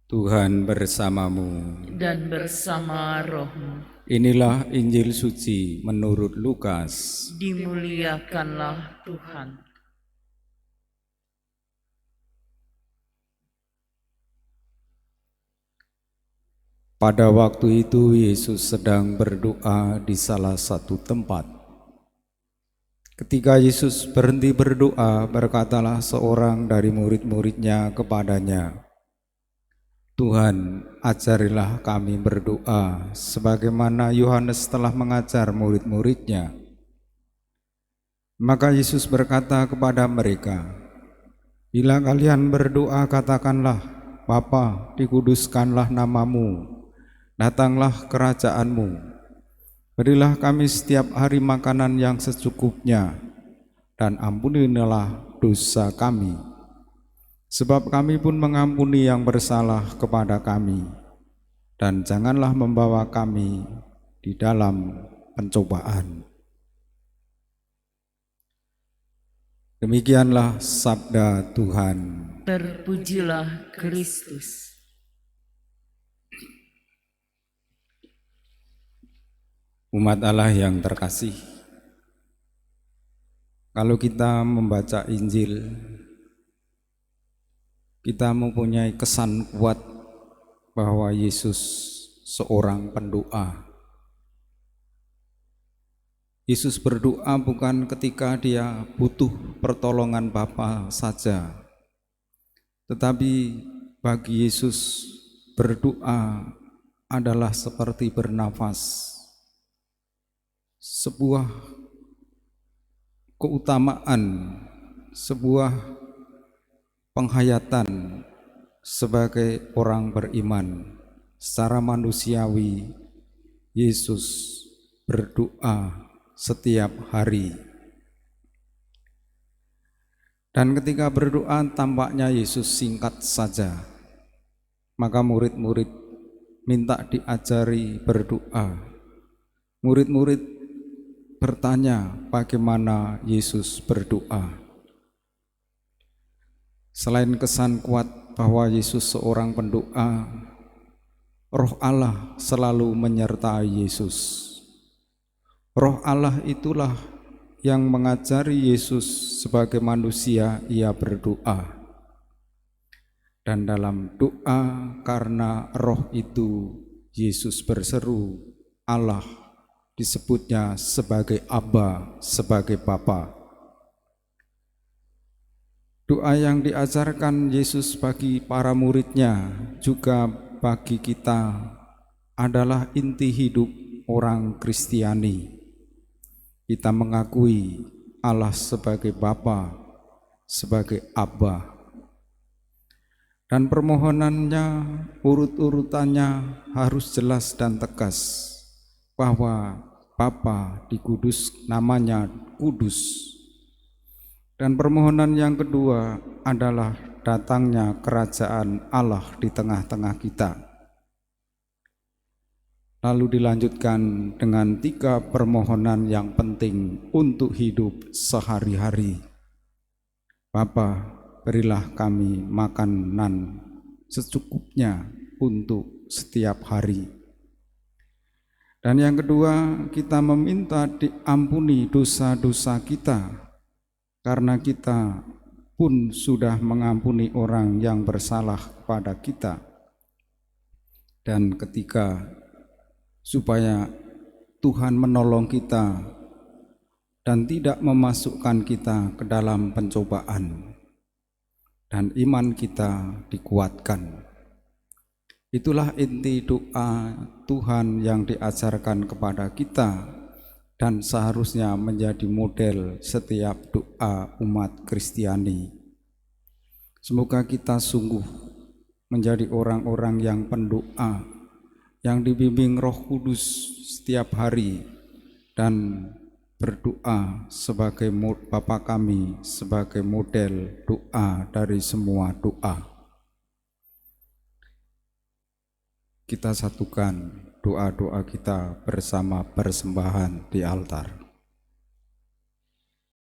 Tuhan bersamamu. Dan bersama rohmu. Inilah Injil suci menurut Lukas. Dimuliakanlah Tuhan. Pada waktu itu Yesus sedang berdoa di salah satu tempat. Ketika Yesus berhenti berdoa, berkatalah seorang dari murid-muridnya kepadanya, "Tuhan, ajarilah kami berdoa, sebagaimana Yohanes telah mengajar murid-muridnya." Maka Yesus berkata kepada mereka, "Bila kalian berdoa, katakanlah, Bapa, dikuduskanlah namamu, datanglah kerajaanmu. Berilah kami setiap hari makanan yang secukupnya, dan ampunilah dosa kami, sebab kami pun mengampuni yang bersalah kepada kami. Dan janganlah membawa kami di dalam pencobaan." Demikianlah sabda Tuhan. Terpujilah Kristus. Umat Allah yang terkasih, kalau kita membaca Injil, kita mempunyai kesan kuat bahwa Yesus seorang pendoa. Yesus berdoa bukan ketika dia butuh pertolongan Bapa saja, tetapi bagi Yesus berdoa adalah seperti bernafas, sebuah keutamaan, sebuah penghayatan sebagai orang beriman. Secara manusiawi, Yesus berdoa setiap hari. Dan ketika berdoa tampaknya Yesus singkat saja. Maka murid-murid minta diajari berdoa. Murid-murid bertanya bagaimana Yesus berdoa. Selain kesan kuat bahwa Yesus seorang pendoa, Roh Allah selalu menyertai Yesus. Roh Allah itulah yang mengajari Yesus sebagai manusia ia berdoa. Dan dalam doa karena roh itu Yesus berseru, Allah disebutnya sebagai Aba, sebagai Bapa. Doa yang diajarkan Yesus bagi para muridnya juga bagi kita adalah inti hidup orang Kristiani. Kita mengakui Allah sebagai Bapa, sebagai Aba. Dan permohonannya, urut-urutannya harus jelas dan tegas, bahwa Bapa dikudus, namanya kudus. Dan permohonan yang kedua adalah datangnya kerajaan Allah di tengah-tengah kita. Lalu dilanjutkan dengan 3 permohonan yang penting untuk hidup sehari-hari. Bapa, berilah kami makanan secukupnya untuk setiap hari. Dan yang kedua, kita meminta diampuni dosa-dosa kita, karena kita pun sudah mengampuni orang yang bersalah kepada kita. Dan ketiga, supaya Tuhan menolong kita dan tidak memasukkan kita ke dalam pencobaan, dan iman kita dikuatkan. Itulah inti doa Tuhan yang diajarkan kepada kita dan seharusnya menjadi model setiap doa umat Kristiani. Semoga kita sungguh menjadi orang-orang yang pendoa, yang dibimbing Roh Kudus setiap hari, dan berdoa sebagai Bapa kami, sebagai model doa dari semua doa. Kita satukan doa-doa kita bersama persembahan di altar.